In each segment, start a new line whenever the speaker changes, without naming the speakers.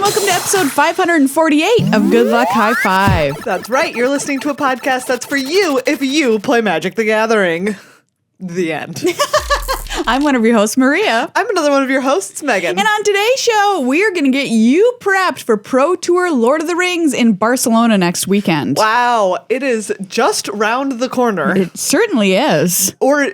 welcome to episode 548 of Good Luck High Five.
That's right. You're listening to a podcast that's for you if you play Magic the Gathering. The end.
I'm one of your hosts, Maria.
I'm another one of your hosts, Megan.
And on today's show, we are going to get you prepped for Pro Tour Lord of the Rings in Barcelona next weekend.
Wow, it is just round the corner.
It certainly is.
Or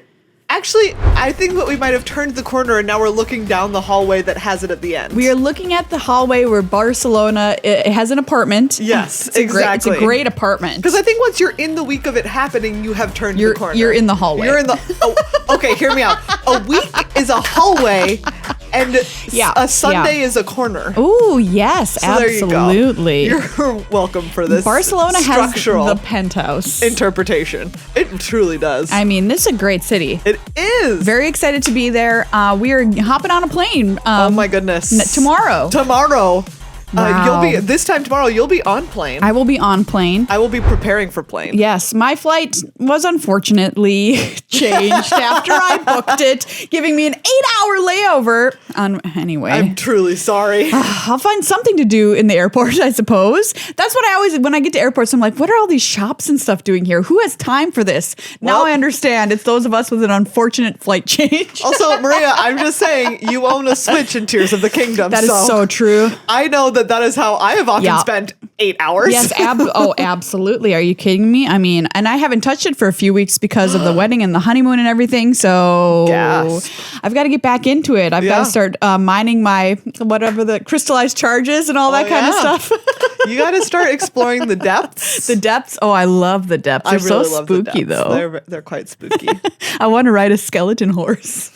actually, I think that we might have turned the corner and now we're looking down the hallway that has it at the end.
We are looking at the hallway where Barcelona, it has an exact.
Yes,
it's
exactly.
It's a great apartment.
Because I think once you're in the week of it happening, you have turned the corner.
You're in the hallway.
You're in the... Oh, okay, hear me out. A week is a hallway and a Sunday is a corner.
Oh, yes,
so
absolutely.
You're welcome for this
Barcelona
structural
has the penthouse
interpretation. It truly does.
I mean, this is a great city.
It is.
Very excited to be there. We are hopping on a plane.
Oh my goodness.
Tomorrow.
Wow. You'll be on plane.
I will be on plane.
I will be preparing for plane.
Yes, my flight was unfortunately changed after I booked it, giving me an 8-hour layover. Anyway.
I'm truly sorry.
I'll find something to do in the airport, I suppose. That's what I always, when I get to airports, I'm like, what are all these shops and stuff doing here? Who has time for this? Now I understand. It's those of us with an unfortunate flight change.
Also, Maria, I'm just saying, you own a Switch in Tears of the Kingdom.
That is so true.
I know that is how I have often spent 8 hours.
Yes, absolutely. Are you kidding me? I mean, and I haven't touched it for a few weeks because of the wedding and the honeymoon and everything. So I've got to get back into it. I've got to start mining my whatever the crystallized charges and all that kind of stuff.
You got to start exploring the depths.
The depths. Oh, I love the depths. They're
really
so spooky, though.
They're quite spooky.
I want to ride a skeleton horse.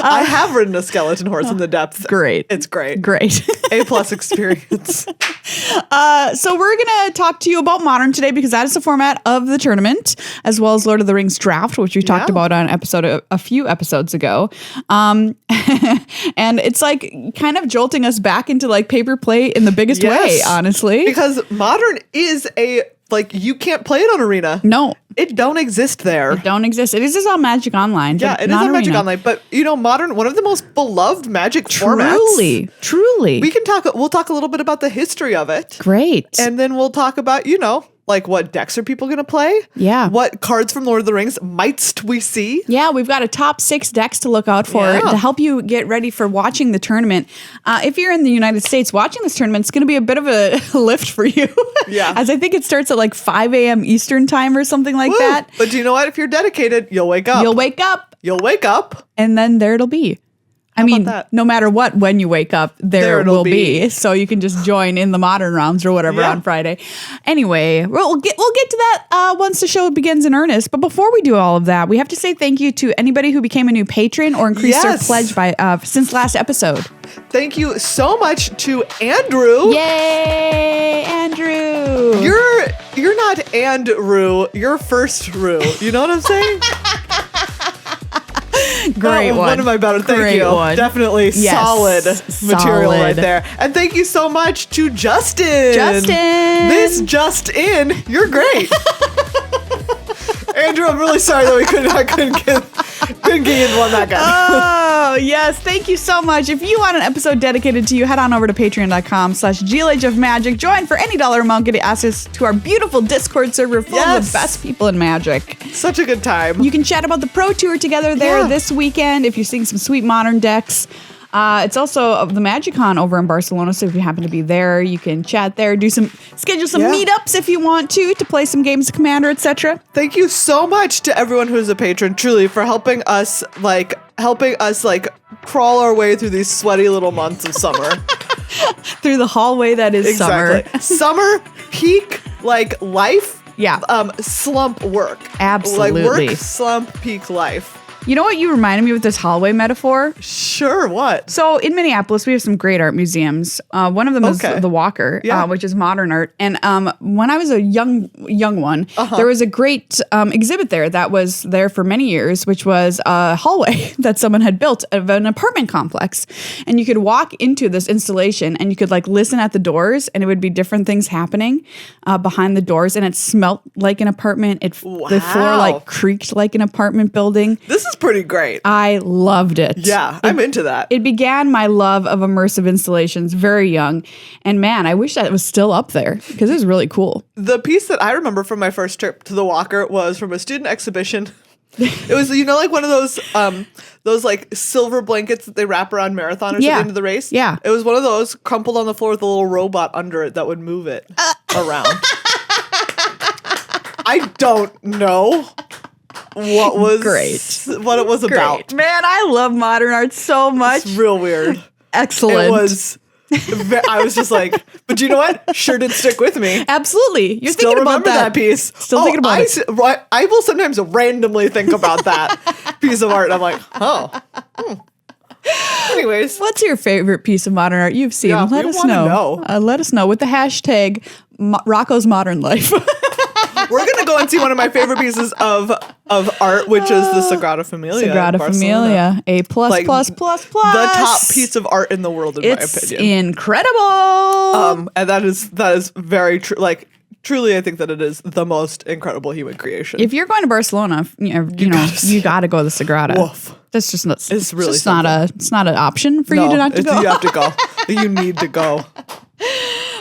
I have ridden a skeleton horse in the depths.
Great.
It's great.
Great.
A+ experience.
So we're going to talk to you about Modern today because that is the format of the tournament, as well as Lord of the Rings Draft, which we talked about on a few episodes ago. And it's like kind of jolting us back into like paper play in the biggest way, honestly.
Because Modern is you can't play it on Arena.
No.
It don't exist there.
It don't exist. It is on Magic Online.
Yeah, it is on Magic Online. But, Modern, one of the most beloved Magic formats.
Truly.
We'll talk a little bit about the history of it.
Great.
And then we'll talk about, what decks are people going to play?
Yeah.
What cards from Lord of the Rings mightst we see?
Yeah, we've got a top 6 decks to look out for to help you get ready for watching the tournament. If you're in the United States, watching this tournament is going to be a bit of a lift for you. Yeah. As I think it starts at like 5 a.m. Eastern time or something like that.
But do you know what? If you're dedicated, you'll wake up.
You'll wake up. And then there it'll be. I mean, no matter what, when you wake up, there it will be. So you can just join in the Modern rounds or whatever on Friday. Anyway, we'll get to that once the show begins in earnest. But before we do all of that, we have to say thank you to anybody who became a new patron or increased their pledge by since last episode.
Thank you so much to Andrew.
Yay, Andrew!
You're not Andrew. You're first Rue. You know what I'm saying?
Great one.
One of my better. Thank you. Definitely solid material right there. And thank you so much to Justin. This just in. You're great. Andrew, I'm really sorry that I couldn't get into one that guy.
Oh, yes. Thank you so much. If you want an episode dedicated to you, head on over to patreon.com/GLHF Magic. Join for any dollar amount. Get access to our beautiful Discord server full of the best people in Magic.
Such a good time.
You can chat about the Pro Tour together there this weekend if you're seeing some sweet Modern decks. It's also the MagicCon over in Barcelona, so if you happen to be there, you can chat there, schedule some meetups if you want to play some games of Commander, etc.
Thank you so much to everyone who's a patron, truly, for helping us crawl our way through these sweaty little months of summer.
Through the hallway that is summer.
Summer, peak, life.
Yeah.
Slump work.
Absolutely.
Work, slump, peak life.
You know what you reminded me with this hallway metaphor?
Sure, what?
So in Minneapolis, we have some great art museums. One of them is the Walker, which is modern art. And when I was a young one, there was a great exhibit there that was there for many years, which was a hallway that someone had built of an apartment complex. And you could walk into this installation and you could listen at the doors and it would be different things happening behind the doors. And it smelt like an apartment. The floor creaked like an apartment building.
This is pretty great.
I loved it.
Yeah, I'm into that.
It began my love of immersive installations very young. And man, I wish that it was still up there because it was really cool.
The piece that I remember from my first trip to the Walker was from a student exhibition. It was, like one of those like silver blankets that they wrap around marathoners at the end of the race.
Yeah.
It was one of those crumpled on the floor with a little robot under it that would move it around. I don't know what it was about.
Man, I love modern art so much.
It's real weird.
Excellent.
It was. I was just like, but you know what? Sure did stick with me.
Absolutely. You're
Still
thinking about
remember that piece.
Still thinking about it.
I will sometimes randomly think about that piece of art. And I'm like, Anyways.
What's your favorite piece of modern art you've seen? Let us know. Let us know with the hashtag Rocco's Modern Life.
We're going to go and see one of my favorite pieces of art, which is the Sagrada Familia.
Sagrada Familia. A plus.
The top piece of art in the world, in my opinion.
It's incredible.
And that is very true. Like, truly, I think that it is the most incredible human creation.
If you're going to Barcelona, you got to go to the Sagrada.
Woof.
That's just not.
It's really
it's not an option for you to not to go.
You have to go. You need to go.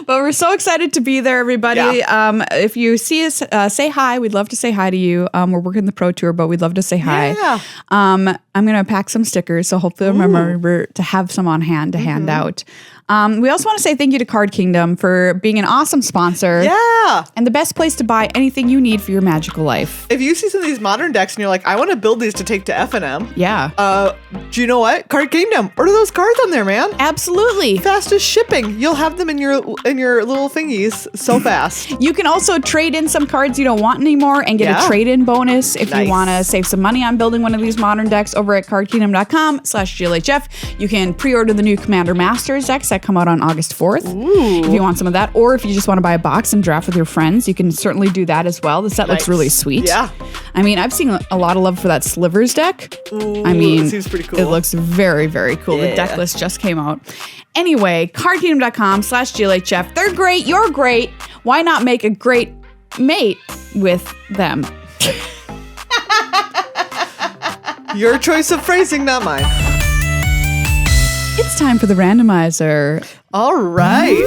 But we're so excited to be there, everybody. Yeah. If you see us, say hi. We'd love to say hi to you. We're working the Pro Tour, but we'd love to say hi.
Yeah.
I'm going to pack some stickers, so hopefully remember to have some on hand to hand out. We also want to say thank you to Card Kingdom for being an awesome sponsor.
Yeah.
And the best place to buy anything you need for your magical life.
If you see some of these modern decks and you're like, I want to build these to take to F&M.
Yeah.
Do you know what? Card Kingdom. Order those cards on there, man.
Absolutely.
Fastest shipping. You'll have them in your little thingies so fast.
You can also trade in some cards you don't want anymore and get a trade-in bonus if you want to save some money on building one of these modern decks over at cardkingdom.com/GLHF. You can pre-order the new Commander Masters decks that come out on August 4th.
Ooh.
If you want some of that, or if you just want to buy a box and draft with your friends, you can certainly do that as well. The set looks really sweet.
Yeah.
I mean, I've seen a lot of love for that Slivers deck.
Ooh,
I mean,
it seems pretty cool.
It looks very, very cool.
Yeah.
The deck list just came out. Anyway, cardkingdom.com/GLHF. They're great. You're great. Why not make a great mate with them?
Your choice of phrasing, not mine.
It's time for the randomizer.
All right.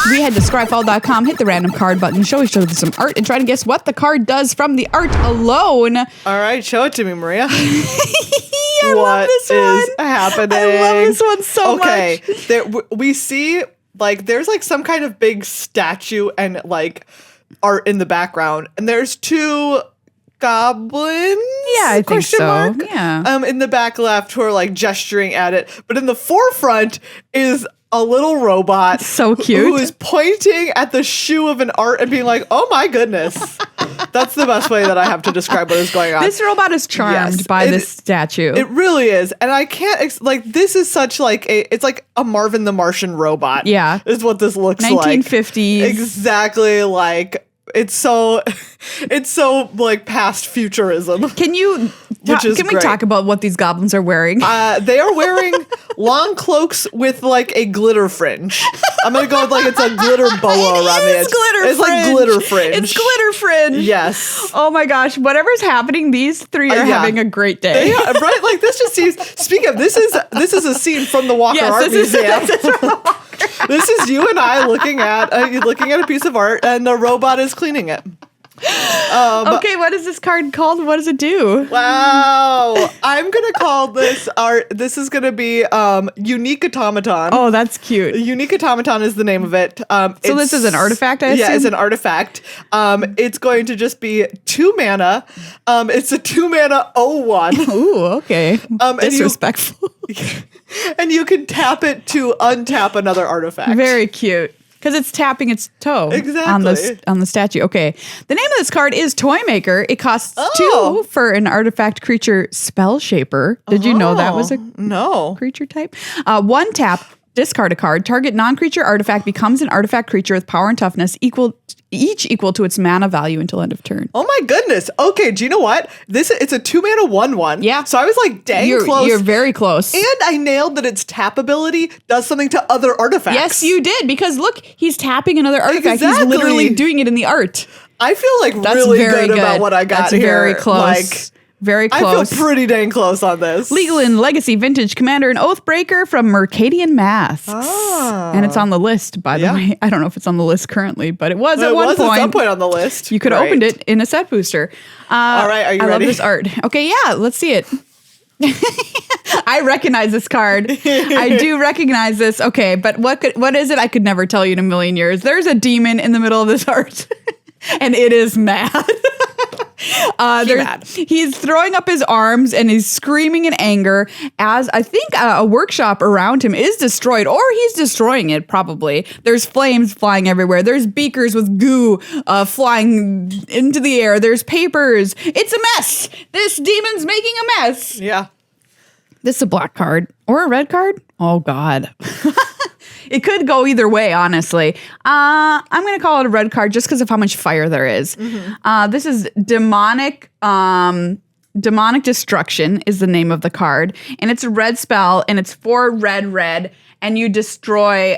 We head to scryfall.com, hit the random card button, show each other some art, and try to guess what the card does from the art alone.
All right, show it to me, Maria.
I love this one.
What is happening?
I love this one so much.
Okay, we see, like, there's, like, some kind of big statue and, like, art in the background, and there's two goblins?
Yeah, I think so.
Mark?
Yeah.
In the back left who are, like, gesturing at it, but in the forefront is a little robot.
So cute.
Who is pointing at the shoe of an art and being like, oh my goodness. That's the best way that I have to describe what is going on.
This robot is charmed by this statue.
It really is. And I can't, this is such like it's like a Marvin the Martian robot.
Yeah.
Is what this looks
1950s.
Like. Exactly. Like, it's so like past futurism.
Can we talk about what these goblins are wearing?
They are wearing long cloaks with like a glitter fringe. I'm gonna go with like it's a glitter boa around the edge. It's like glitter fringe.
It's glitter fringe.
Yes.
Oh my gosh! Whatever's happening, these three are having a great day.
Yeah, right. Like this just seems. Speaking of, this is a scene from the Walker Art Museum. This is you and I looking at a piece of art, and the robot is cleaning it.
Okay, what is this card called? What does it do?
Wow. I'm going to call this art. This is going to be Unique Automaton.
Oh, that's cute.
Unique Automaton is the name of it.
So this is an artifact, I assume?
Yeah, it's an artifact. It's going to just be 2 mana. It's a 2 mana 0/1.
Ooh, okay. Disrespectful.
And you can tap it to untap another artifact.
Very cute. Because it's tapping its toe on the statue. Okay. The name of this card is Toymaker. It costs 2 for an artifact creature Spell Shaper. Did you know that was a creature type? 1 tap, discard a card. Target non-creature artifact becomes an artifact creature with power and toughness equal to its mana value until end of turn.
Oh my goodness. Okay, do you know what? It's a 2 mana 1/1.
Yeah.
So I was like close.
You're very close.
And I nailed that its tap ability does something to other artifacts.
Yes, you did. Because look, he's tapping another artifact.
Exactly.
He's literally doing it in the art.
I feel like really good about what I got
That's
here.
very close. Very close.
I feel pretty dang close on this.
Legalin Legacy Vintage Commander and Oathbreaker from Mercadian Masks. And it's on the list, by the way. I don't know if it's on the list currently, but it was at one point.
At some point on the list.
You could have opened it in a set booster.
All right, are you ready?
I love this art. Okay, yeah, let's see it. I recognize this card. I do recognize this. Okay, but what is it? I could never tell you in a million years. There's a demon in the middle of this art, and it is mad. He's throwing up his arms and he's screaming in anger as I think a workshop around him is destroyed, or he's destroying it probably. There's flames flying everywhere. There's beakers with goo flying into the air. There's papers. It's a mess. This demon's making a mess.
Yeah.
This is a black card or a red card. Oh, God. It could go either way, honestly. I'm going to call it a red card just because of how much fire there is. This is Demonic Destruction is the name of the card. And it's a red spell, and it's 4 red, and you destroy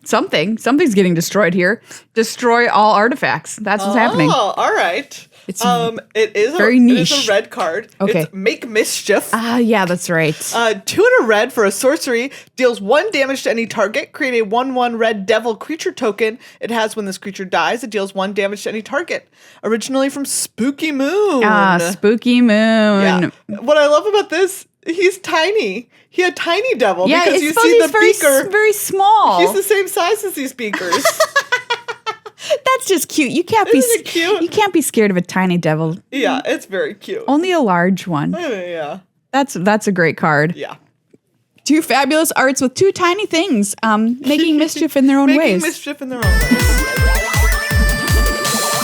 something. Something's getting destroyed here. Destroy all artifacts. That's what's happening.
Oh, all right. It is
very niche.
It is a red card.
Okay.
It's Make Mischief.
Yeah, that's right.
2 and a red for a sorcery. Deals 1 damage to any target. Create a 1/1 red devil creature token. It has when this creature dies, it deals 1 damage to any target. Originally from Spooky Moon.
Spooky Moon.
Yeah. What I love about this, he's tiny. He a tiny devil.
Yeah,
because you see the beaker.
Very small.
He's the same size as these beakers.
That's just cute. You can't
Isn't it cute?
You can't be scared of a tiny devil.
Yeah, it's very cute.
Only a large one.
Yeah.
That's a great card.
Yeah.
2 fabulous arts with 2 tiny things, making mischief in their own ways.
Making mischief in their own ways.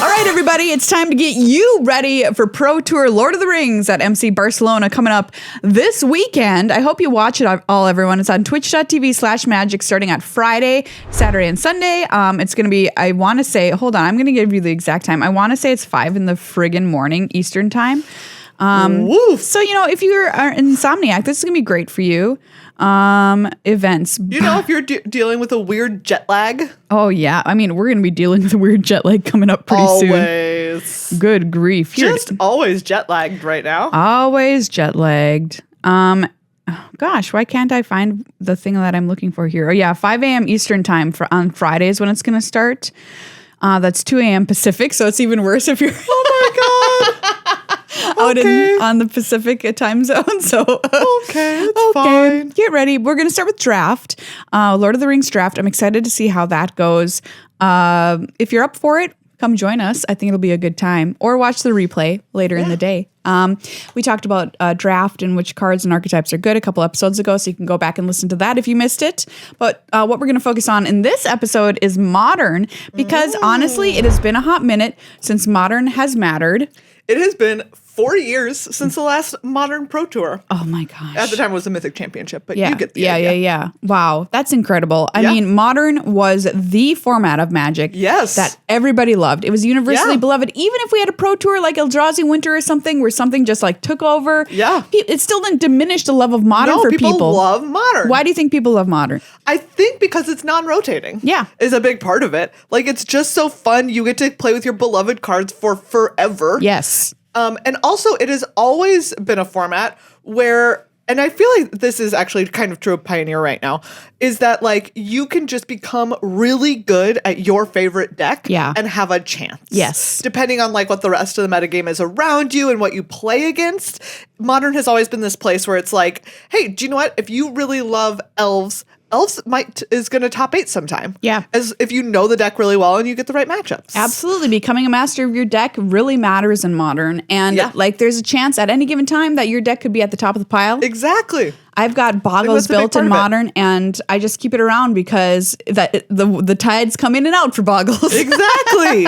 All right, everybody, it's time to get you ready for Pro Tour Lord of the Rings at MC Barcelona coming up this weekend. I hope you watch it all, everyone. It's on twitch.tv/magic starting on Friday, Saturday, and Sunday. It's going to be, I want to say, hold on, I'm going to give you the exact time. I want to say it's 5 in the friggin' morning Eastern time. So, if you're an insomniac, this is going to be great for you. Events.
If you're dealing with a weird jet lag.
Oh, yeah. I mean, we're going to be dealing with a weird jet lag coming up pretty soon.
Always.
Good grief.
Just always jet lagged right now.
Always jet lagged. Gosh, why can't I find the thing that I'm looking for here? Oh, yeah. 5 a.m. Eastern time on Fridays when it's going to start. That's 2 a.m. Pacific, so it's even worse if you're
oh my God.
out on the Pacific time zone. So
okay, that's fine.
Get ready. We're going to start with draft. Lord of the Rings draft. I'm excited to see how that goes. If you're up for it, come join us. I think it'll be a good time. Or watch the replay later in the day. We talked about draft and which cards and archetypes are good a couple episodes ago, so you can go back and listen to that if you missed it. But what we're going to focus on in this episode is Modern, because honestly, it has been a hot minute since Modern has mattered.
It has been 4 years since the last Modern Pro Tour.
Oh my gosh.
At the time it was the Mythic Championship, but you get the
idea. Yeah. Wow, that's incredible. I mean, Modern was the format of Magic that everybody loved. It was universally beloved. Even if we had a Pro Tour like Eldrazi Winter or something where something just like took over, it still didn't diminish the love of Modern for people.
People love Modern.
Why do you think people love Modern?
I think because it's non-rotating.
Yeah.
Is a big part of it. Like, it's just so fun. You get to play with your beloved cards for forever.
Yes.
And also, it has always been a format where, and I feel like this is actually kind of true of Pioneer right now, is that like you can just become really good at your favorite deck and have a chance.
Yes.
Depending on like what the rest of the metagame is around you and what you play against. Modern has always been this place where it's like, hey, do you know what? If you really love elves is going to top 8 sometime.
Yeah.
As if you know the deck really well and you get the right matchups.
Absolutely. Becoming a master of your deck really matters in Modern. And like there's a chance at any given time that your deck could be at the top of the pile.
Exactly.
I've got Boggles built in Modern, and I just keep it around because the tides come in and out for Boggles.
Exactly.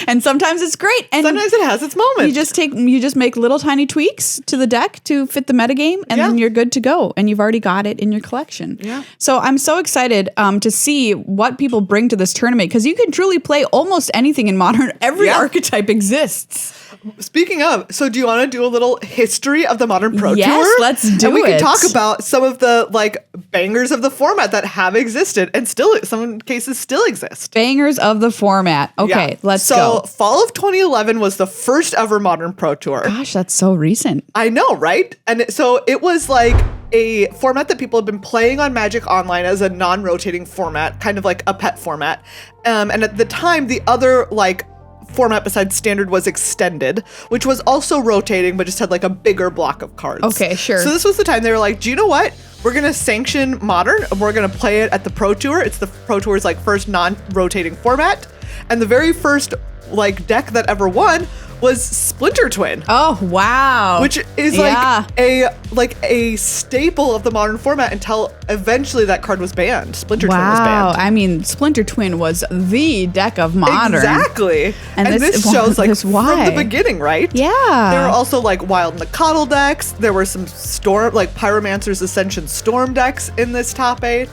And sometimes it's great. And
sometimes it has its moment.
You just make little tiny tweaks to the deck to fit the metagame, and then you're good to go. And you've already got it in your collection.
Yeah.
So I'm so excited to see what people bring to this tournament, because you can truly play almost anything in Modern. Every archetype exists.
Speaking of, so do you want to do a little history of the Modern Pro Tour?
Yes, let's do it.
And we can talk about some of the like bangers of the format that have existed and still, some cases still exist.
Bangers of the format. Okay, let's go.
So fall of 2011 was the first ever Modern Pro Tour.
Gosh, that's so recent.
I know, right? And so it was like a format that people have been playing on Magic Online as a non-rotating format, kind of like a pet format. And at the time, the other like format besides Standard was Extended, which was also rotating, but just had like a bigger block of cards.
Okay, sure.
So this was the time they were like, do you know what? We're going to sanction Modern, and we're going to play it at the Pro Tour. It's the Pro Tour's like first non-rotating format. And the very first like deck that ever won was Splinter Twin.
Oh, wow.
Which is like a staple of the Modern format until eventually that card was banned. Splinter Twin was banned.
I mean, Splinter Twin was the deck of Modern.
Exactly. And this shows like from the beginning, right?
Yeah.
There were also like Wild Nacatl decks. There were some Storm, like Pyromancer's Ascension Storm decks in this top 8.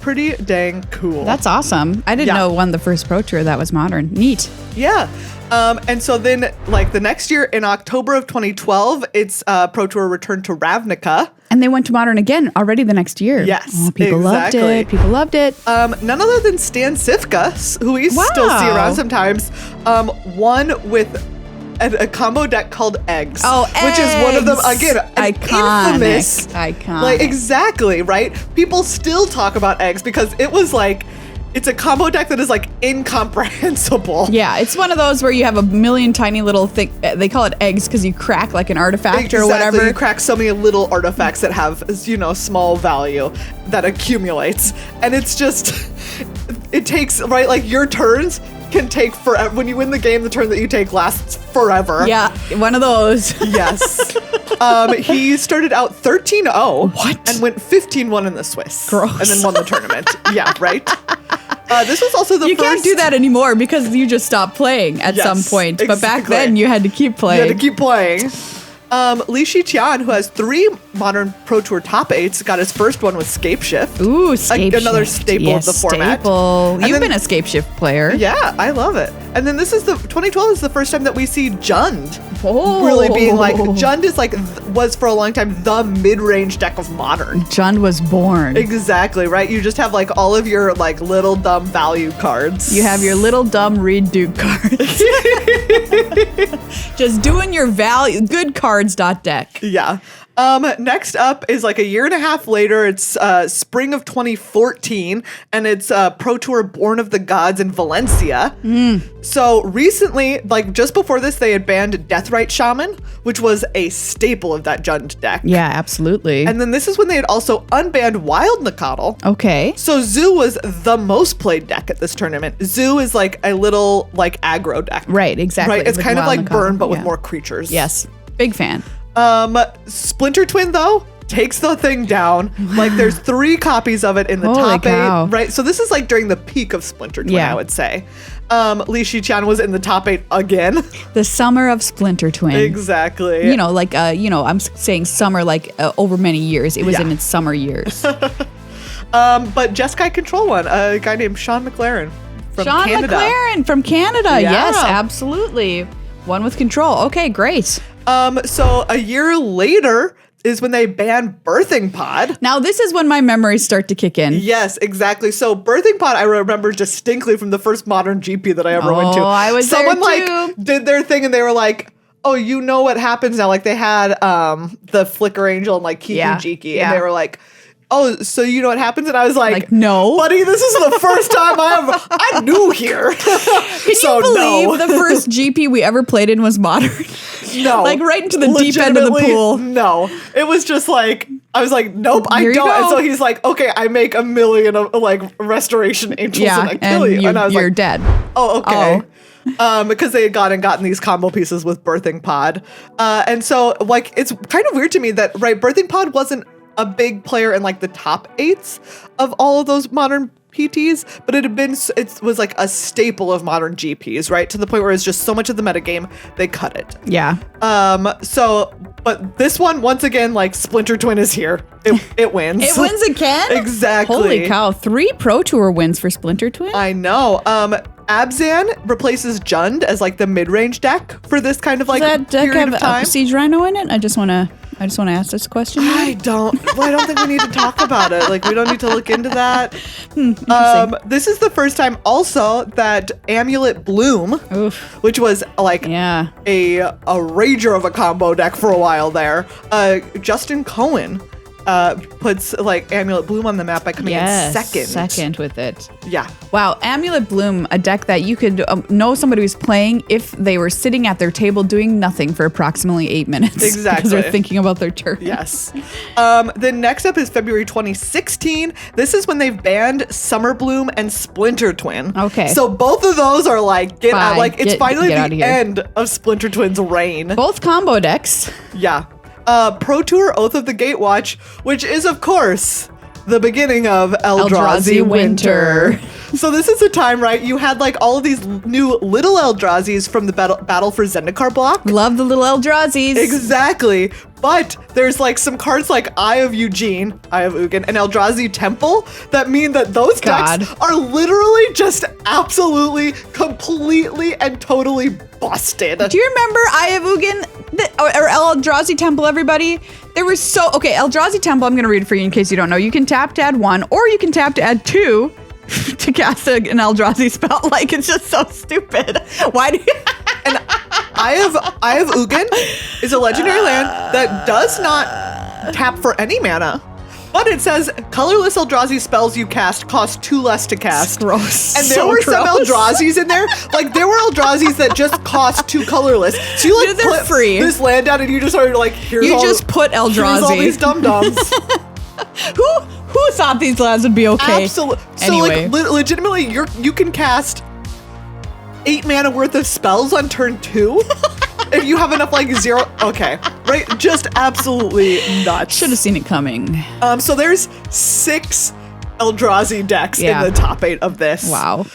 Pretty dang cool.
That's awesome. I didn't know won the first Pro Tour that was Modern. Neat.
Yeah. And so then like the next year in October of 2012, its Pro Tour returned to Ravnica.
And they went to Modern again already the next year.
Yes,
people loved it. People loved it.
None other than Stan Sifka, who we still see around sometimes, won with a combo deck called Eggs.
Oh,
Which is one of them, again, infamous.
Iconic.
Like, exactly, right? People still talk about Eggs because it was like, it's a combo deck that is like incomprehensible.
Yeah, it's one of those where you have a million tiny little thing. They call it eggs because you crack like an artifact or whatever.
You crack so many little artifacts that have, small value that accumulates. And it's just, it takes, right, like your turns can take forever. When you win the game, the turn that you take lasts forever.
Yeah, one of those.
Yes. He started out 13-0.
What?
And went 15-1 in the Swiss.
Gross.
And then won the tournament. Yeah, right? This was also the first...
You can't do that anymore because you just stopped playing at some point. But back then, you had to keep playing.
You had to keep playing. Li Shiqian, who has 3 Modern Pro Tour top 8s, got his first one with Scapeshift.
Ooh, Scapeshift.
Another staple of the format.
You've been a Scapeshift player.
Yeah, I love it. And then 2012 is the first time that we see Jund really being like, Jund is like, was for a long time the mid-range deck of Modern.
Jund was born.
Exactly, right? You just have like all of your like little dumb value cards.
You have your little dumb Reed Duke cards. Just doing your good cards.deck.
Yeah. Next up is like a year and a half later. It's spring of 2014, and it's Pro Tour Born of the Gods in Valencia. So recently, like just before this, they had banned Deathrite Shaman, which was a staple of that Jund deck.
Yeah, absolutely.
And then this is when they had also unbanned Wild Nacatl.
Okay.
So Zoo was the most played deck at this tournament. Zoo is like a little like aggro deck.
Right, exactly.
Right, it's kind of like Burn, but with more creatures.
Yes, big fan.
Splinter Twin, though, takes the thing down. Like, there's 3 copies of it in the top 8, right? So this is like during the peak of Splinter Twin, I would say. Li Shiqian was in the top 8 again.
The summer of Splinter Twin.
Exactly.
I'm saying summer like over many years. It was in its summer years.
But Jeskai Control one, a guy named Sean McLaren from Canada.
Sean McLaren from Canada. Yeah. Yes, absolutely. One with Control. Okay, great.
So a year later is when they banned Birthing Pod.
Now, this is when my memories start to kick in.
Yes, exactly. So Birthing Pod, I remember distinctly from the first Modern GP that I ever went to.
I was
Someone
there too.
like did their thing and they were like, oh, you know what happens now? Like they had the Flicker Angel and like Kiki Jiki and they were like, oh, so you know what happens? And I was like
no.
Buddy, this is the first time I'm new here.
Can you believe the first GP we ever played in was Modern?
No.
Like right into the deep end of the pool.
No. It was just like, I was like, nope, I don't. And so he's like, okay, I make 1 million of like Restoration Angels and I kill you. And I was
you're
like,
dead.
Oh, okay. Because they had gotten these combo pieces with Birthing Pod. And so like, it's kind of weird to me that, right, Birthing Pod wasn't a big player in like the top 8s of all of those Modern PTs, but it was like a staple of Modern GPs, right? To the point where it's just so much of the metagame, they cut it.
Yeah.
But this one, once again, like Splinter Twin is here. It wins.
It wins again?
Exactly.
Holy cow. 3 Pro Tour wins for Splinter Twin?
I know. Abzan replaces Jund as like the mid-range deck for this kind of like period of time.
Siege Rhino in it? I just want to ask this question.
I don't think we need to talk about it. Like, we don't need to look into that. This is the first time also that Amulet Bloom, which was like a rager of a combo deck for a while there. Justin Cohen puts like Amulet Bloom on the map by coming in second
with it.
Yeah.
Wow, Amulet Bloom, a deck that you could know somebody was playing if they were sitting at their table doing nothing for approximately 8 minutes.
Exactly.
Because they're thinking about their turn.
Yes. Then next up is February 2016. This is when they've banned Summer Bloom and Splinter Twin.
Okay.
So both of those are like, it's finally the end of Splinter Twin's reign.
Both combo decks.
Yeah. Pro Tour Oath of the Gatewatch, which is, of course, the beginning of Eldrazi Winter. So this is a time, right? You had like all of these new little Eldrazi's from the Battle for Zendikar block.
Love the little Eldrazi's.
Exactly. But there's like some cards like Eye of Ugin, and Eldrazi Temple that mean that those decks are literally just absolutely, completely, and totally busted.
Do you remember Eye of Ugin or Eldrazi Temple, everybody? There was Eldrazi Temple, I'm going to read it for you in case you don't know. You can tap to add 1, or you can tap to add 2 to cast an Eldrazi spell. Like, it's just so stupid. Why do you...
And Eye of Ugin is a legendary land that does not tap for any mana, but it says colorless Eldrazi spells you cast cost 2 less to cast.
Gross.
And there were some Eldrazi's in there. Like, there were Eldrazi's that just cost 2 colorless. So you like put
free.
This land down and you just started like,
put Eldrazi.
Here's all these dum-dums.
Who thought these lands would be okay?
Absolutely. So
anyway.
like legitimately you can cast 8 mana worth of spells on turn 2 if you have enough like 0. Okay, right? Just absolutely nuts.
Should have seen it coming.
So there's 6 Eldrazi decks in the top 8 of this.
Wow.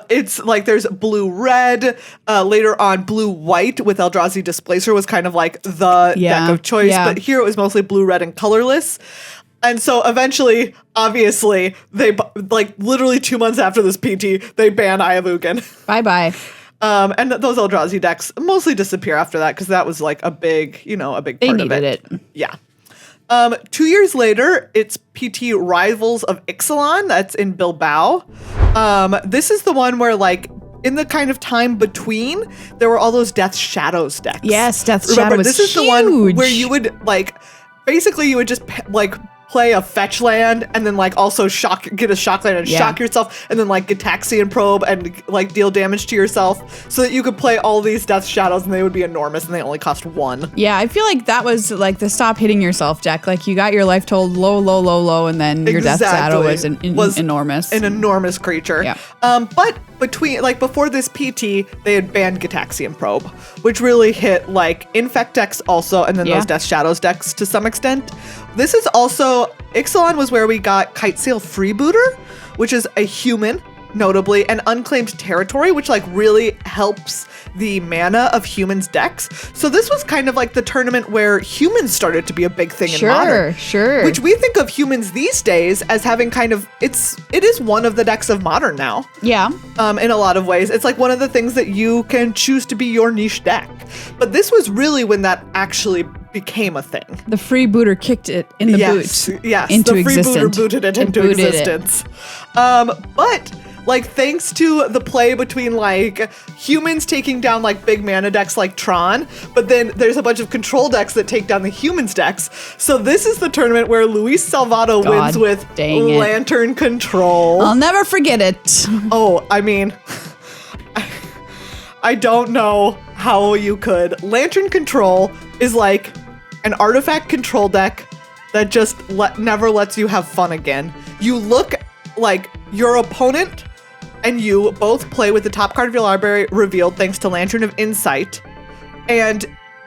It's like there's blue-red. Later on, blue-white with Eldrazi Displacer was kind of like the deck of choice.
Yeah.
But here it was mostly blue-red and colorless. And so eventually, obviously, they like literally 2 months after this PT, they ban Eye of Ugin.
Bye-bye.
And those Eldrazi decks mostly disappear after that because that was like a big part of it.
They needed it.
Yeah. 2 years later, it's PT Rivals of Ixalan. That's in Bilbao. This is the one where like in the kind of time between, there were all those Death Shadows decks.
Yes, Death Shadow was
this is the one where you would like, basically you would just like play a fetch land and then like also get a shock land and shock yourself and then like Gitaxian Probe and like deal damage to yourself so that you could play all these Death Shadows and they would be enormous and they only cost 1.
Yeah, I feel like that was like the stop hitting yourself deck. Like you got your life total low, and then your Death Shadow was enormous.
An enormous creature.
Yeah.
But before this PT, they had banned Gitaxian Probe, which really hit like Infect decks also, and then those Death Shadows decks to some extent. This is also, Ixalan was where we got Kitesail Freebooter, which is a human, notably, and Unclaimed Territory, which like really helps the mana of humans' decks. So this was kind of like the tournament where humans started to be a big thing in Modern.
Sure.
Which we think of humans these days as having kind of, it is one of the decks of Modern now.
Yeah.
In a lot of ways. It's like one of the things that you can choose to be your niche deck. But this was really when that actually became a thing.
The freebooter kicked it in the boot.
Yes,
into
the
existence.
freebooter booted it into existence. But like thanks to the play between like humans taking down like big mana decks like Tron, but then there's a bunch of control decks that take down the humans decks. So this is the tournament where Luis Salvato wins with Lantern Control.
I'll never forget it.
Oh, I mean, I don't know how you could. Lantern Control is like an artifact control deck that just never lets you have fun again. You look like your opponent and you both play with the top card of your library revealed thanks to Lantern of Insight. And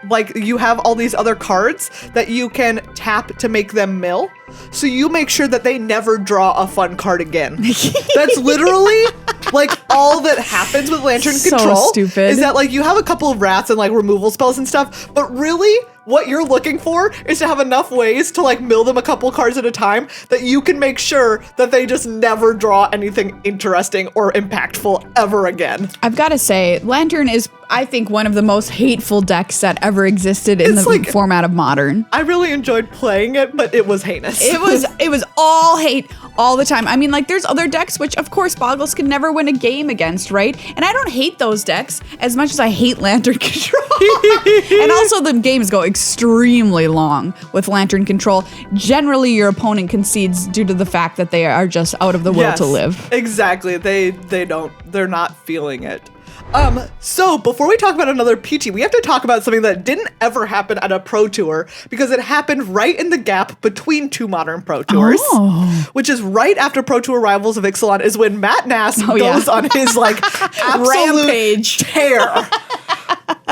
like you have all these other cards that you can tap to make them mill. So you make sure that they never draw a fun card again. That's literally like all that happens with Lantern Control.
Stupid.
Is that like you have a couple of wraths and like removal spells and stuff, but really what you're looking for is to have enough ways to like mill them a couple cards at a time that you can make sure that they just never draw anything interesting or impactful ever again.
I've got to say, Lantern is, I think, one of the most hateful decks that ever existed in the format of Modern.
I really enjoyed playing it, but it was heinous.
It was all hate all the time. I mean, like, there's other decks which, of course, Boggles could never win a game against, right? And I don't hate those decks as much as I hate Lantern Control. And also, the games go extremely long with Lantern Control. Generally, your opponent concedes due to the fact that they are just out of the will to live.
Exactly. They're not feeling it. So before we talk about another PT, we have to talk about something that didn't ever happen at a Pro Tour because it happened right in the gap between two Modern Pro Tours, which is right after Pro Tour Rivals of Ixalan is when Matt Nass goes on his like absolute
rampage
tear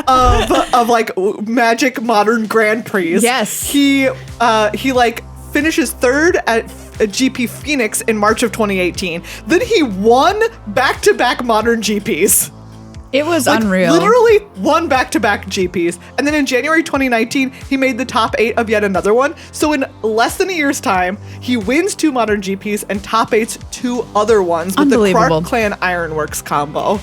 of like Magic Modern Grand Prix.
Yes.
He like finishes third at GP Phoenix in March of 2018. Then he won back-to-back Modern GPs.
It was unreal.
Literally won back-to-back GPs. And then in January 2019, he made the top 8 of yet another one. So in less than a year's time, he wins 2 Modern GPs and top 8s 2 other ones with the Clark Clan Ironworks combo.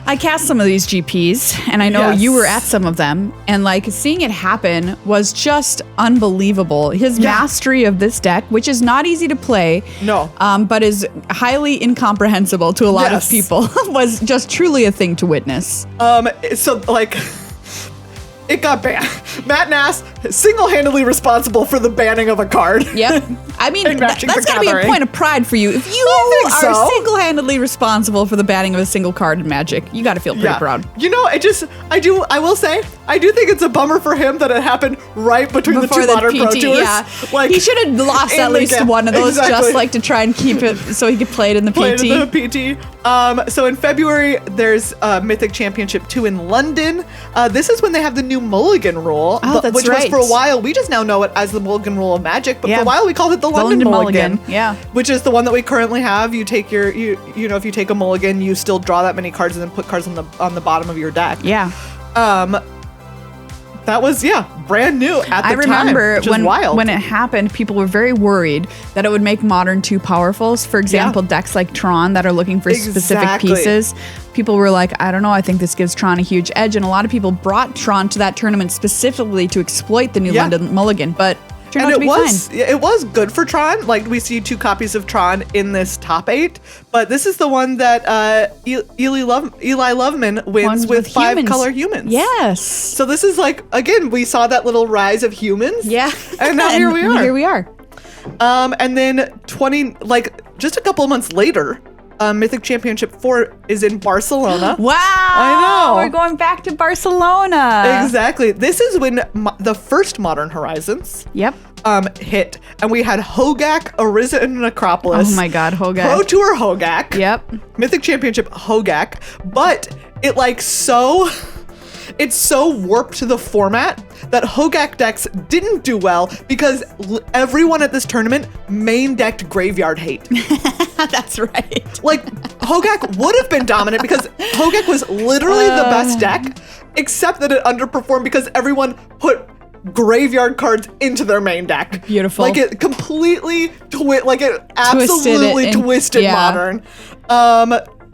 I cast some of these GPs, and I know you were at some of them, and like seeing it happen was just unbelievable. His mastery of this deck, which is not easy to play, but is highly incomprehensible to a lot of people, was just truly a thing to witness.
So like, it got banned. Matt Nass single-handedly responsible for the banning of a card.
Yep. I mean, that's got to be a point of pride for you. If you are single-handedly responsible for the banning of a single card in Magic, you got to feel pretty proud.
You know, I will say, I do think it's a bummer for him that it happened right between the two Modern Pro Tours.
Yeah. Like, he should have lost at least one of those just like to try and keep it so he could play it in the PT.
So in February, there's Mythic Championship 2 in London. This is when they have the new Mulligan rule, which was for a while, we just now know it as the Mulligan rule of Magic, but for a while we called it the London Mulligan.
Yeah.
Which is the one that we currently have. You take if you take a Mulligan, you still draw that many cards and then put cards on the bottom of your deck.
Yeah.
That was, brand new at the time. I
remember when it happened, people were very worried that it would make Modern too powerful. For example, decks like Tron that are looking for specific pieces. People were like, I don't know, I think this gives Tron a huge edge. And a lot of people brought Tron to that tournament specifically to exploit the new London Mulligan. But turned out to be fine.
It was good for Tron. Like, we see 2 copies of Tron in this top 8. But this is the one that Eli Loveman wins with 5 color humans.
Yes.
So this is like, again, we saw that little rise of humans.
Yeah.
And now here we are.
Here we are.
And then just a couple of months later, Mythic Championship 4 is in Barcelona.
Wow.
I know.
We're going back to Barcelona.
Exactly. This is when the first Modern Horizons hit. And we had Hogak, Arisen Necropolis.
Oh my God, Hogak.
Pro Tour Hogak.
Yep.
Mythic Championship Hogak. But it's so warped to the format that Hogak decks didn't do well because everyone at this tournament main decked Graveyard Hate.
That's right.
Like, Hogak would have been dominant because Hogak was literally the best deck, except that it underperformed because everyone put graveyard cards into their main deck.
Beautiful.
Like, it completely absolutely twisted Modern.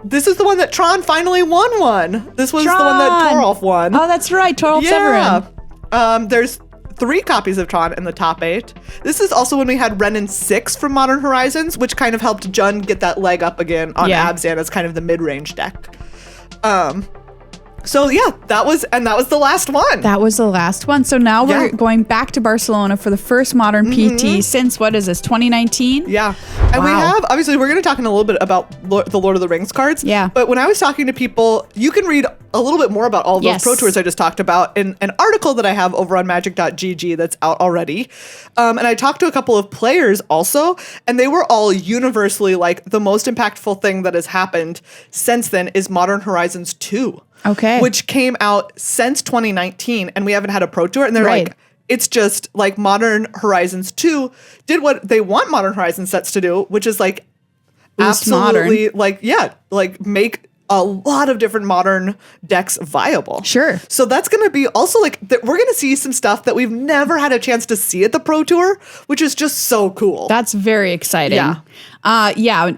This is the one that Tron finally won. This was the one that Torolf won.
Oh, that's right. Torolf Severin.
There's 3 copies of Tron in the top 8. This is also when we had Renin 6 from Modern Horizons, which kind of helped Jund get that leg up again on Abzan as kind of the mid-range deck. So that was the last one.
That was the last one. So now we're going back to Barcelona for the first Modern PT since, what is this, 2019?
Yeah. And we have, obviously, we're going to talk in a little bit about the Lord of the Rings cards.
Yeah.
But when I was talking to people, you can read a little bit more about all of those Pro Tours I just talked about in an article that I have over on magic.gg that's out already. And I talked to a couple of players also, and they were all universally like, the most impactful thing that has happened since then is Modern Horizons 2.
Okay.
Which came out since 2019, and we haven't had a Pro Tour. And they're like, it's just like Modern Horizons 2 did what they want Modern Horizons sets to do, which is like absolutely like make a lot of different modern decks viable.
Sure.
So that's going to be also like, we're going to see some stuff that we've never had a chance to see at the Pro Tour, which is just so cool.
That's very exciting.
Yeah.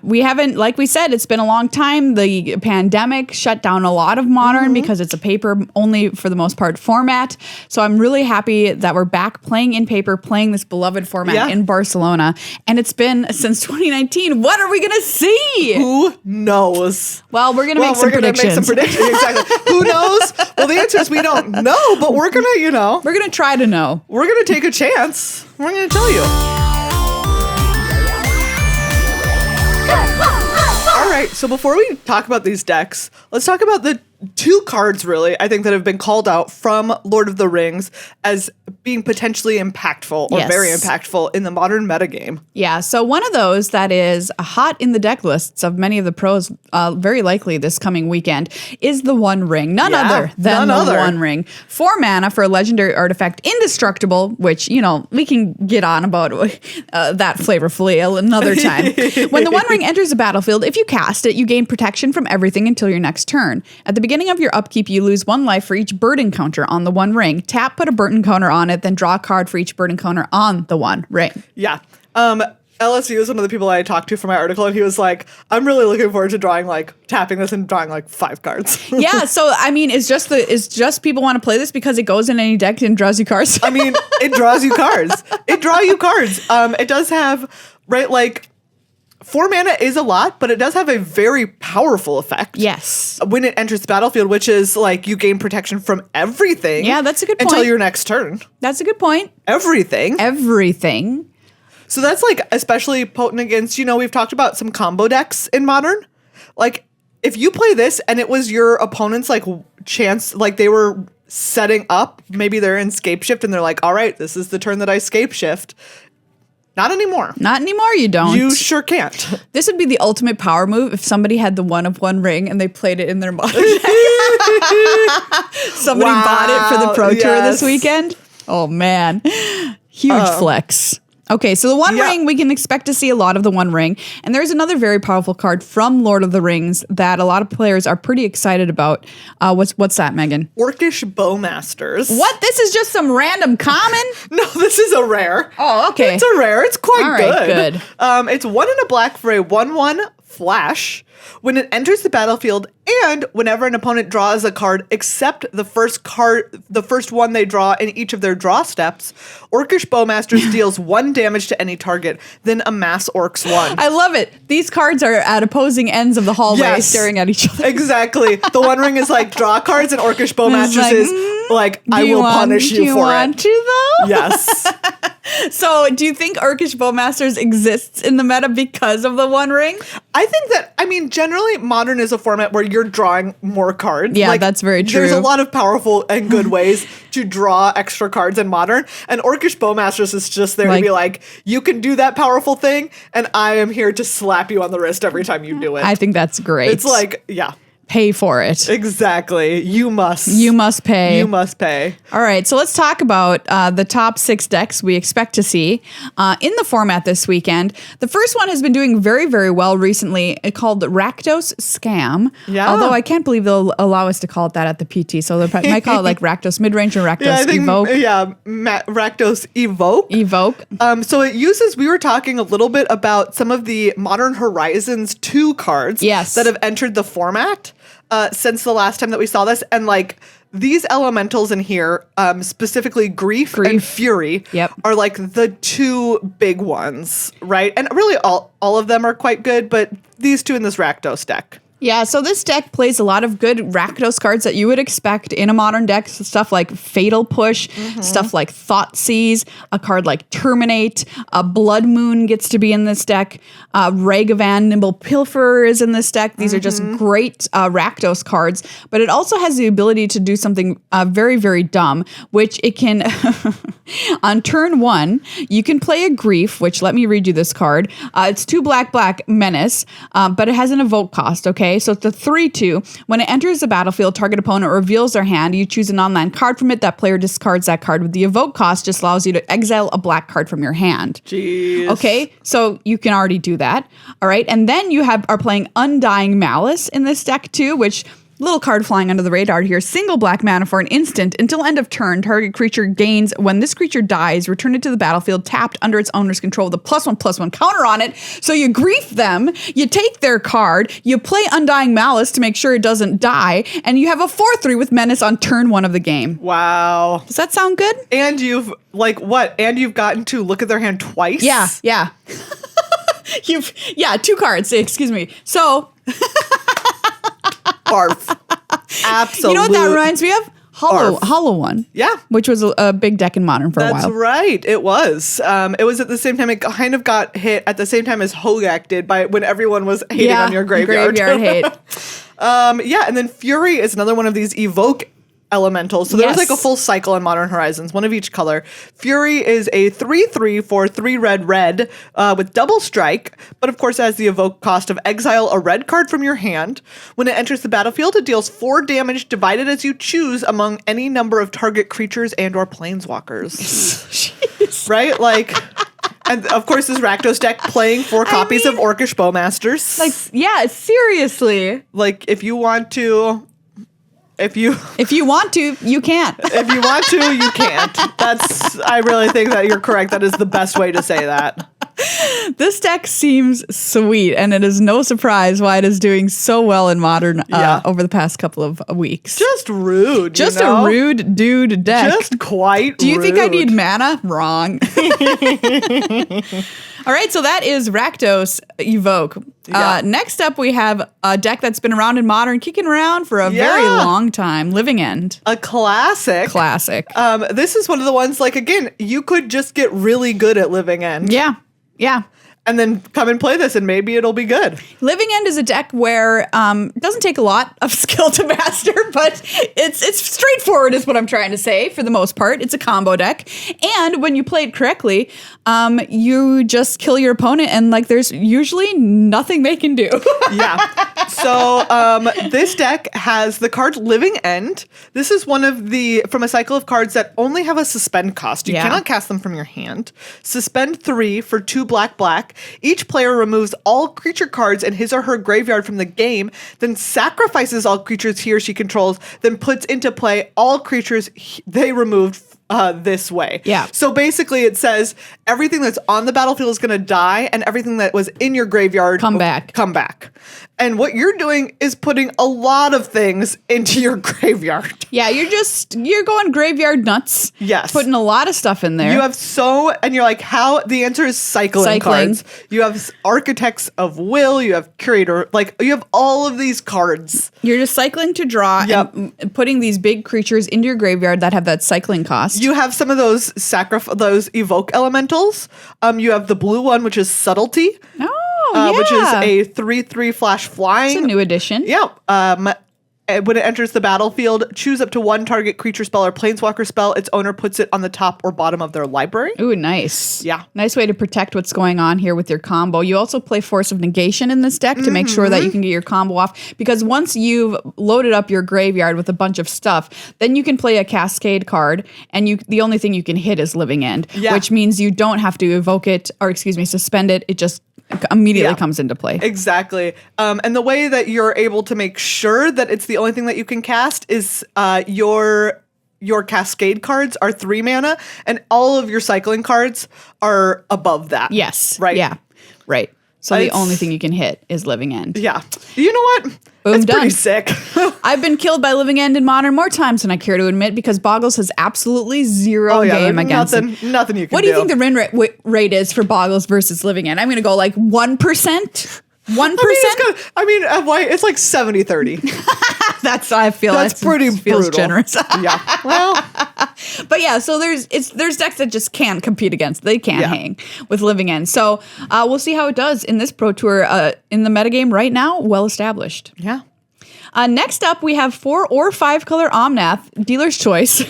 We haven't, like we said, it's been a long time. The pandemic shut down a lot of Modern because it's a paper only, for the most part, format. So I'm really happy that we're back playing in paper, playing this beloved format in Barcelona. And it's been since 2019. What are we going to see?
Who knows?
Well, we're going to make some predictions.
Exactly. Who knows? Well, the answer is we don't know, but we're going to,
we're going to try to know.
We're going to take a chance. We're going to tell you. All right, so before we talk about these decks, let's talk about the 2 cards, really, I think, that have been called out from Lord of the Rings as being potentially impactful or very impactful in the modern metagame.
Yeah, so one of those that is hot in the deck lists of many of the pros, very likely this coming weekend, is the One Ring. None other than the One Ring. 4 mana for a legendary artifact, Indestructible, which, you know, we can get on about that flavorfully another time. When the One Ring enters the battlefield, if you cast it, you gain protection from everything until your next turn. At the beginning of your upkeep, you lose 1 life for each bird encounter on the One Ring. Tap, put a bird encounter on it, then draw a card for each bird encounter on the One Ring.
Yeah. LSU is one of the people I talked to for my article, and he was like, I'm really looking forward to tapping this and drawing like 5 cards.
Yeah, so I mean, it's just people want to play this because it goes in any deck and draws you cards.
I mean, it draws you cards. It does have, right, like, 4 mana is a lot, but it does have a very powerful effect.
Yes.
When it enters the battlefield, which is like you gain protection from everything.
Yeah, that's a good point.
Until your next turn.
That's a good point.
Everything.
So
that's like especially potent against, we've talked about some combo decks in Modern. Like if you play this and it was your opponent's like chance, like they were setting up, maybe they're in Scape Shift and they're like, all right, this is the turn that I Scape Shift. Not anymore.
Not anymore, you don't.
You sure can't.
This would be the ultimate power move if somebody had the One of One Ring and they played it in their Modern deck. Somebody bought it for the Pro Tour this weekend. Oh, man. Huge flex. Okay, so the One Ring, we can expect to see a lot of the One Ring. And there's another very powerful card from Lord of the Rings that a lot of players are pretty excited about. What's that, Megan?
Orcish Bowmasters.
What? This is just some random common?
No, this is a rare.
Oh, okay.
It's a rare. It's quite
good.
It's 1 and a black for a 1/1 flash. When it enters the battlefield and whenever an opponent draws a card except the first one they draw in each of their draw steps, Orcish Bowmasters deals 1 damage to any target, then amass Orcs 1.
I love it. These cards are at opposing ends of the hallway staring at each other.
Exactly. The One Ring is like draw cards and Orcish Bowmasters is like, I will punish you for it. Do you
want to though?
Yes.
So do you think Orcish Bowmasters exists in the meta because of the One Ring?
I think that, generally Modern is a format where you're drawing more cards.
Yeah, that's very true.
There's a lot of powerful and good ways to draw extra cards in Modern. And Orcish Bowmasters is just there to be like, you can do that powerful thing, and I am here to slap you on the wrist every time you do it.
I think that's great.
It's like, yeah.
Pay for it.
Exactly. You must pay.
You must pay. All right. So let's talk about the top 6 decks we expect to see in the format this weekend. The first one has been doing very, very well recently, called Rakdos Scam.
Yeah.
Although I can't believe they'll allow us to call it that at the PT. So they might call it like Rakdos Midrange or Rakdos Evoke.
Yeah. Rakdos Evoke. So it uses, we were talking a little bit about some of the Modern Horizons 2 cards that have entered the format. Since the last time that we saw this, and like these elementals in here, specifically Grief and Fury, are like the 2 big ones, right? And really all of them are quite good, but these 2 in this Rakdos deck.
Yeah, so this deck plays a lot of good Rakdos cards that you would expect in a Modern deck. Stuff like Fatal Push, stuff like Thoughtseize, a card like Terminate, Blood Moon gets to be in this deck, Ragavan Nimble Pilferer is in this deck. These are just great Rakdos cards, but it also has the ability to do something very, very dumb, which it can On turn 1, you can play a Grief, which let me read you this card. It's 2 black menace, but it has an evoke cost, okay? So it's a 3/2. When it enters the battlefield, target opponent reveals their hand. You choose a non-land card from it. That player discards that card with the evoke cost, just allows you to exile a black card from your hand.
Jeez.
Okay, so you can already do that. All right, and then you are playing Undying Malice in this deck too, which... Little card flying under the radar here. Single black mana for an instant. Until end of turn, target creature gains. When this creature dies, return it to the battlefield tapped under its owner's control with a +1/+1 counter on it. So you grief them, you take their card, you play Undying Malice to make sure it doesn't die, and you have a 4/3 with Menace on turn 1 of the game.
Wow.
Does that sound good?
And you've, And you've gotten to look at their hand twice?
Yeah. 2 cards. Excuse me. So...
Barf. Absolutely.
You know what that reminds me of? Hollow One.
Yeah.
Which was a big deck in Modern for a while.
That's right. It was. It was at the same time, it kind of got hit at the same time as Hogak did when everyone was hating on your graveyard.
Graveyard hate.
And then Fury is another one of these evoke elementals. So there's like a full cycle in Modern Horizons, one of each color. Fury is a 3/3 for 3 red with double strike, but of course has the evoke cost of exile a red card from your hand. When it enters the battlefield, it deals 4 damage divided as you choose among any number of target creatures and or planeswalkers. Right? Like... And of course, this Rakdos deck playing 4 copies of Orcish Bowmasters.
Like, yeah, seriously.
Like, if you want to... If you
want to, you can't.
If you want to, you can't. I really think that you're correct. That is the best way to say that.
This deck seems sweet, and it is no surprise why it is doing so well in Modern over the past couple of weeks.
Just rude.
Just a rude dude deck.
Just quite rude.
Do you think I need mana? Wrong. All right, so that is Rakdos Evoke. Yeah. Next up, we have a deck that's been around in Modern, kicking around for a very long time, Living End.
A classic. This is one of the ones, like, again, you could just get really good at Living End.
Yeah.
And then come and play this, and maybe it'll be good. Living
End is a deck where it doesn't take a lot of skill to master, but it's straightforward is what I'm trying to say for the most part. It's a combo deck. And when you play it correctly, you just kill your opponent, and like there's usually nothing they can do.
Yeah. So this deck has the card Living End. This is one of from a cycle of cards that only have a suspend cost. You cannot cast them from your hand. Suspend 3 for 2 black. Each player removes all creature cards in his or her graveyard from the game, then sacrifices all creatures he or she controls, then puts into play all creatures they removed this way.
Yeah.
So basically it says everything that's on the battlefield is going to die, and everything that was in your graveyard
come back.
And what you're doing is putting a lot of things into your graveyard.
Yeah, you're going graveyard nuts.
Yes.
Putting a lot of stuff in there.
You have and you're like, how? The answer is cycling cards. You have Architects of Will, you have Curator, like you have all of these cards.
You're just cycling to draw and putting these big creatures into your graveyard that have that cycling cost.
You have some of those those evoke elementals. You have the blue one, which is Subtlety. Which is a 3/3 flash flying.
It's a new addition.
Yeah. When it enters the battlefield, choose up to 1 target creature spell or planeswalker spell. Its owner puts it on the top or bottom of their library.
Ooh, nice.
Yeah.
Nice way to protect what's going on here with your combo. You also play Force of Negation in this deck to make sure that you can get your combo off. Because once you've loaded up your graveyard with a bunch of stuff, then you can play a Cascade card, and the only thing you can hit is Living End, which means you don't have to suspend it. It just immediately comes into play.
Exactly. And the way that you're able to make sure that it's the only thing that you can cast is your Cascade cards are 3 mana, and all of your cycling cards are above that.
Yes.
Right?
Yeah. Right. So the only thing you can hit is Living End.
Yeah. You know what?
Boom,
it's
done.
Pretty sick.
I've been killed by Living End in Modern more times than I care to admit, because Boggles has absolutely zero game against it.
Nothing you can do.
What do you think the win rate is for Boggles versus Living End? I'm going to go like 1%. 1%?
It's like 70-30.
I feel that's
pretty
feels
brutal.
Generous.
Yeah. Well,
but yeah, so there's decks that just can't compete against. They can't hang with Living End. So we'll see how it does in this Pro Tour in the metagame right now. Well established.
Yeah.
Next up, we have 4 or 5 color Omnath, dealer's choice.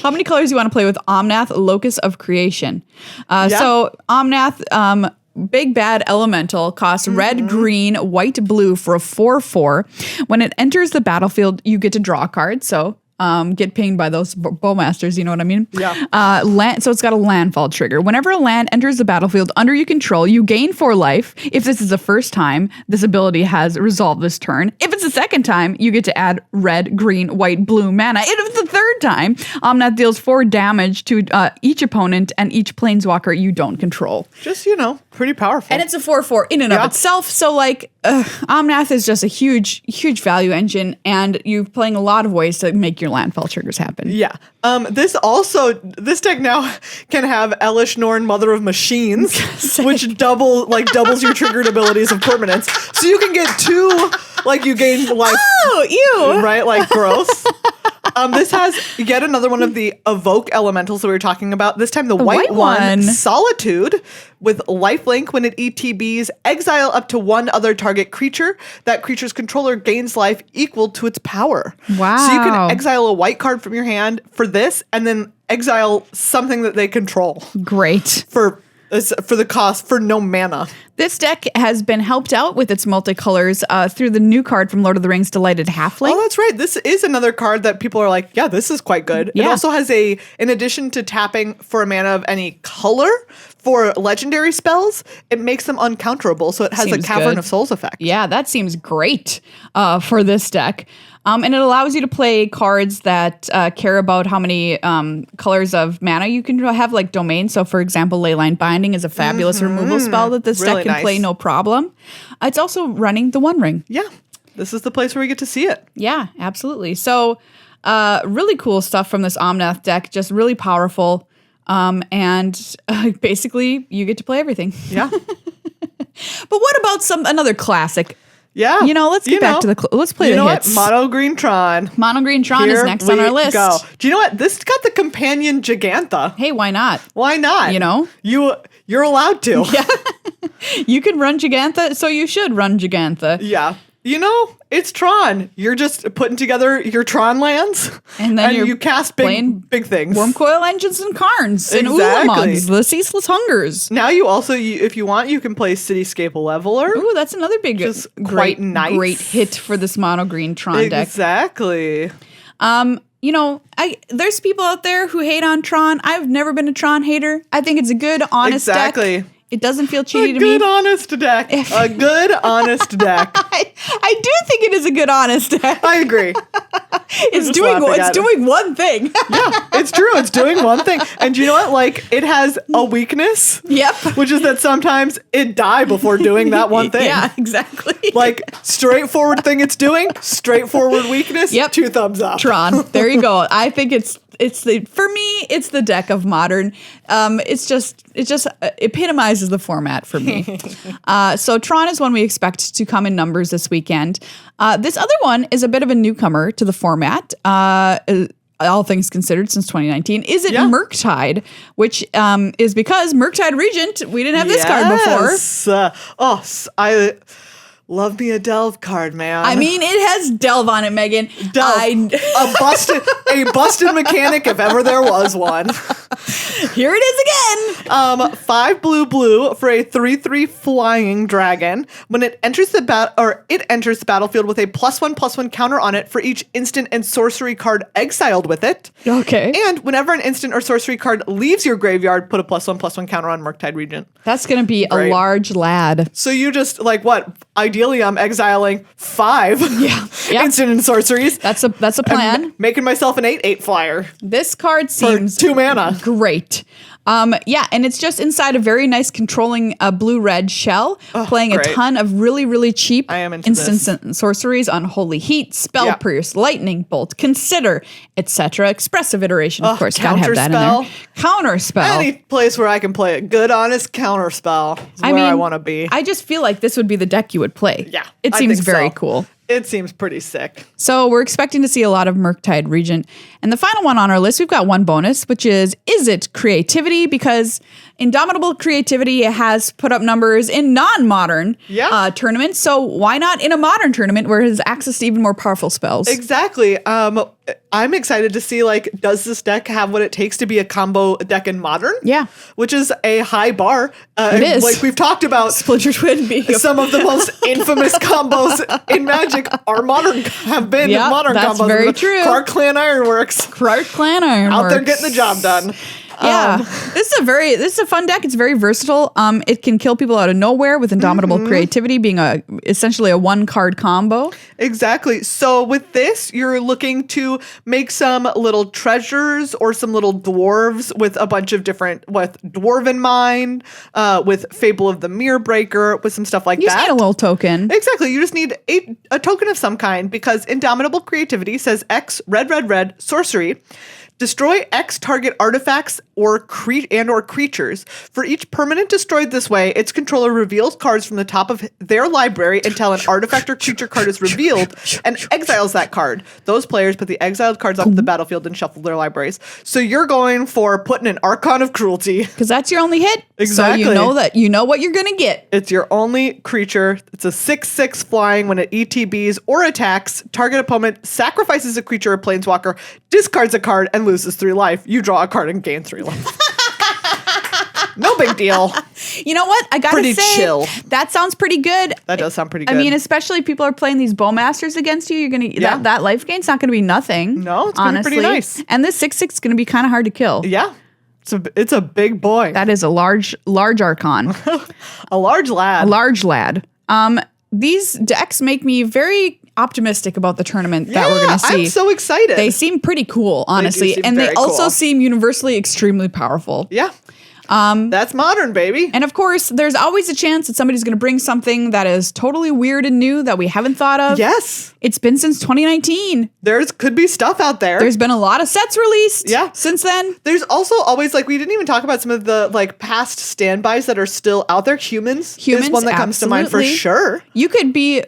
How many colors do you want to play with Omnath, Locus of Creation? So Omnath, big bad elemental, costs red, green, white, blue for a 4/4. When it enters the battlefield, you get to draw a card. So get pinged by those bowmasters, you know what I mean?
Yeah.
So it's got a landfall trigger. Whenever a land enters the battlefield under your control, you gain 4 life. If this is the first time, this ability has resolved this turn. If it's the second time, you get to add red, green, white, blue mana. If it's the third time, Omnath deals 4 damage to each opponent and each planeswalker you don't control.
Just, pretty powerful.
And it's a 4/4 in and of itself. So Omnath is just a huge, huge value engine, and you're playing a lot of ways to make your landfall triggers happen.
Yeah. This deck now can have Elish Norn, Mother of Machines, which doubles your triggered abilities of permanents. So you can get 2, you gain life.
Oh, ew.
Right? Gross. This has yet another one of the evoke elementals that we were talking about. This time the white one, Solitude, with lifelink. When it ETBs, exile up to 1 other target creature. That creature's controller gains life equal to its power.
Wow.
So you can exile a white card from your hand for this, and then exile something that they control.
Great.
For the cost, for no mana.
This deck has been helped out with its multicolors through the new card from Lord of the Rings, Delighted Halfling.
Oh, that's right. This is another card that people are like, yeah, this is quite good.
Yeah.
It also has in addition to tapping for a mana of any color for legendary spells, it makes them uncounterable. So it has a Cavern of Souls effect.
Yeah, that seems great for this deck. And it allows you to play cards that care about how many colors of mana you can have, like Domain. So, for example, Leyline Binding is a fabulous removal spell that this deck can play no problem. It's also running the One Ring.
Yeah, this is the place where we get to see it.
Yeah, absolutely. So, really cool stuff from this Omnath deck. Just really powerful. And basically, you get to play everything.
Yeah.
But what about another classic?
Yeah.
Let's get back to let's play the hits.
Mono Green Tron.
Mono Green Tron is next on our list.
Go. Do you know what? This got the companion Gigantha.
Hey, why not?
Why not? You're allowed to.
Yeah. You can run Gigantha, so you should run Gigantha.
Yeah. It's Tron. You're just putting together your Tron lands,
and then
you cast big things.
Wormcoil Engines and Karns and Ulamugs, the Ceaseless Hungers.
Now you also, if you want, you can play Cityscape Leveler.
Ooh, that's another great hit for this mono green Tron deck.
Exactly.
There's people out there who hate on Tron. I've never been a Tron hater. I think it's a good, honest deck. It doesn't feel cheaty to me.
A good, honest deck. A good, honest deck.
I do think it is a good, honest deck.
I agree.
It's doing one thing.
Yeah, it's true. It's doing one thing. And you know what? It has a weakness.
Yep.
Which is that sometimes it die before doing that one thing.
Yeah, exactly.
Straightforward thing it's doing, straightforward weakness, 2 thumbs up.
Tron. There you go. I think for me, it's the deck of Modern. It just epitomizes the format for me. So Tron is one we expect to come in numbers this weekend. This other one is a bit of a newcomer to the format. All things considered, since 2019, is it Murktide, which is because Murktide Regent, we didn't have this card before.
I love me a Delve card, man.
I mean, it has Delve on it, Megan.
A busted mechanic if ever there was one.
Here it is again.
5 blue for a 3/3 flying dragon. When it enters the battlefield with a +1/+1 counter on it for each instant and sorcery card exiled with it.
Okay.
And whenever an instant or sorcery card leaves your graveyard, put a +1/+1 counter on Murktide Regent.
That's going to be a large lad.
So you just Ideally, I'm exiling 5 instant and sorceries.
That's a plan.
I'm making myself an 8/8 flyer.
This card seems
for 2 mana.
Great. And it's just inside a very nice controlling blue-red shell, playing a ton of really, really cheap instants and sorceries on Holy Heat, Spell Pierce, Lightning Bolt, Consider, etc. Expressive Iteration, of course. Gotta have that in there. Counterspell.
Any place where I can play a good, honest counterspell is where I want to be.
I just feel like this would be the deck you would play.
Yeah.
It seems very cool.
It seems pretty sick.
So we're expecting to see a lot of Murktide Regent. And the final one on our list, we've got one bonus, which is it creativity? Because Indomitable Creativity has put up numbers in non-modern tournaments. So why not in a modern tournament where it has access to even more powerful spells?
Exactly. I'm excited to see, like, does this deck have what it takes to be a combo deck in modern?
Yeah.
Which is a high bar.
It is.
Like we've talked about.
Split your twin beam.
Some of the most infamous combos in Magic are modern, have been modern combos.
That's very true.
Clark Clan Ironworks.
Clark Clan Ironworks.
Out there getting the job done.
Yeah, this is a fun deck. It's very versatile. It can kill people out of nowhere with Indomitable Creativity being essentially a 1-card combo.
Exactly. So with this, you're looking to make some little treasures or some little dwarves with a bunch of different, with Dwarven Mine, with Fable of the Mirror Breaker, with some stuff like that.
You just need a little token.
Exactly. You just need a token of some kind, because Indomitable Creativity says X, red, sorcery. Destroy X target artifacts or creatures. For each permanent destroyed this way, its controller reveals cards from the top of their library until an artifact or creature card is revealed and exiles that card. Those players put the exiled cards off the battlefield and shuffle their libraries. So you're going for putting an Archon of Cruelty.
Because that's your only hit.
Exactly.
So you know what you're going to get.
It's your only creature. It's a 6/6 flying. When it ETBs or attacks, target opponent sacrifices a creature or planeswalker, discards a card, and loses 3 life. You draw a card and gain 3 life. No big deal.
You know what? I gotta
pretty
say,
chill.
That sounds pretty good.
That does sound pretty good.
I mean, especially if people are playing these Bowmasters against you, you're gonna that life gain's not gonna be nothing.
No, it's gonna be pretty nice.
And this 6/6 is gonna be kind of hard to kill.
Yeah. It's a big boy.
That is a large Archon.
A large lad.
A large lad. These decks make me very optimistic about the tournament that we're going to see.
I'm so excited.
They seem pretty cool, honestly. They also seem universally extremely powerful.
Yeah. That's modern, baby.
And of course, there's always a chance that somebody's going to bring something that is totally weird and new that we haven't thought of.
Yes.
It's been since 2019.
Could be stuff out there.
There's been a lot of sets released since then.
There's also always, like, we didn't even talk about some of the, like, past standbys that are still out there. Humans is one that comes to mind for sure.
You could be,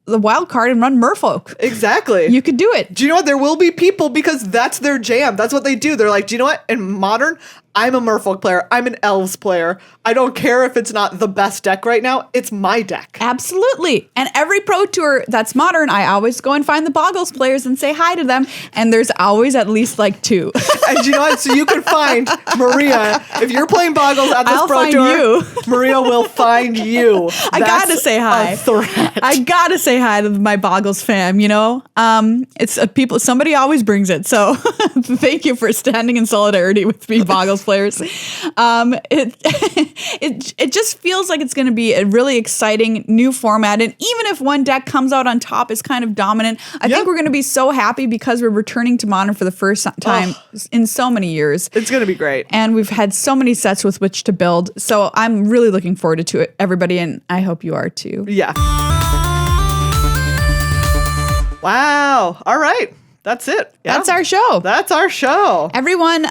the wild card and run Merfolk.
Exactly.
You could do it.
Do you know what? There will be people, because that's their jam. That's what they do. They're like, do you know what? In modern, I'm a Merfolk player. I'm an Elves player. I don't care if it's not the best deck right now. It's my deck.
Absolutely. And every Pro Tour that's modern, I always go and find the Boggles players and say hi to them. And there's always at least like 2.
And you know what? So you can find Maria. If you're playing Boggles at this Pro Tour, Maria will find you.
I gotta say hi.
A threat.
I gotta say hi to my Boggles fam, It's somebody always brings it. So thank you for standing in solidarity with me, Boggles players. It just feels like it's going to be a really exciting new format, and even if one deck comes out on top is kind of dominant, I think we're going to be so happy because we're returning to Modern for the first time in so many years.
It's going to be great,
and we've had so many sets with which to build. So I'm really looking forward to it, everybody, and I hope you are too.
Yeah. Wow. All right. That's it.
Yeah. That's our show.
That's our show.
Everyone,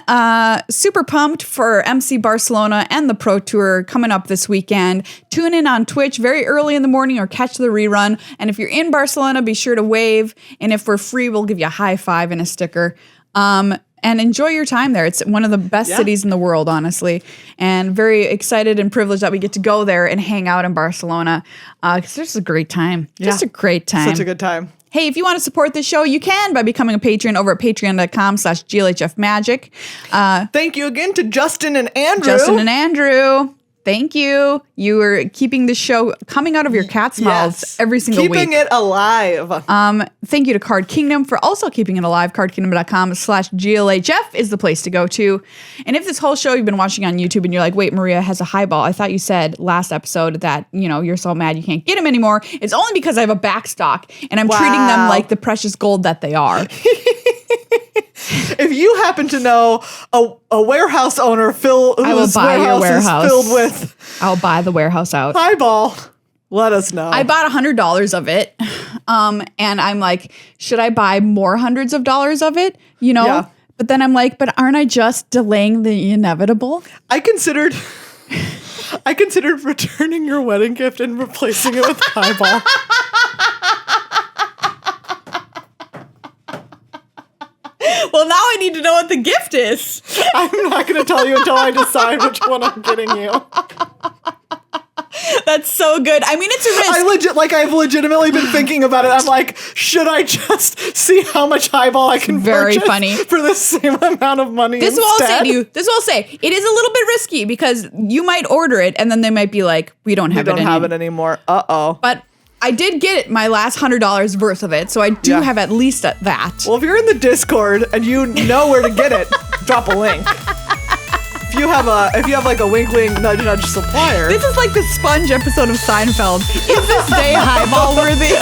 super pumped for MC Barcelona and the Pro Tour coming up this weekend. Tune in on Twitch very early in the morning or catch the rerun. And if you're in Barcelona, be sure to wave. And if we're free, we'll give you a high five and a sticker. And enjoy your time there. It's one of the best cities in the world, honestly. And very excited and privileged that we get to go there and hang out in Barcelona. Because it's just a great time. Just a great time.
Such a good time.
Hey, if you want to support this show, you can by becoming a patron over at patreon.com/GLHFmagic.
Thank you again to Justin and Andrew.
Thank you. You are keeping the show coming out of your cat's mouths every single week.
Keeping it alive.
Thank you to Card Kingdom for also keeping it alive. CardKingdom.com/GLHF is the place to go to. And if this whole show you've been watching on YouTube and you're like, wait, Maria has a highball. I thought you said last episode that, you're so mad you can't get him anymore. It's only because I have a backstock and I'm treating them like the precious gold that they are.
If you happen to know a warehouse owner whose warehouse is filled with,
I'll buy the warehouse out.
Highball. Let us know.
I bought $100 of it. And I'm like, should I buy more hundreds of dollars of it?
Yeah.
But then I'm like, but aren't I just delaying the inevitable?
I considered returning your wedding gift and replacing it with Highball.
Well, now I need to know what the gift is.
I'm not going to tell you until I decide which one I'm getting you.
That's so good. I mean, it's a risk.
I've legitimately been thinking about it. I'm like, should I just see how much highball I can purchase
funny.
for the same amount of money
This will say to you, this will say, it is a little bit risky because you might order it and then they might be like, we don't have it
anymore. Uh-oh.
But I did get my last $100 worth of it, so I do have at least that.
Well, if you're in the Discord and you know where to get it, drop a link. If you have like a wink wink nudge nudge supplier.
This is like the Sponge episode of Seinfeld. Is this day highball worthy?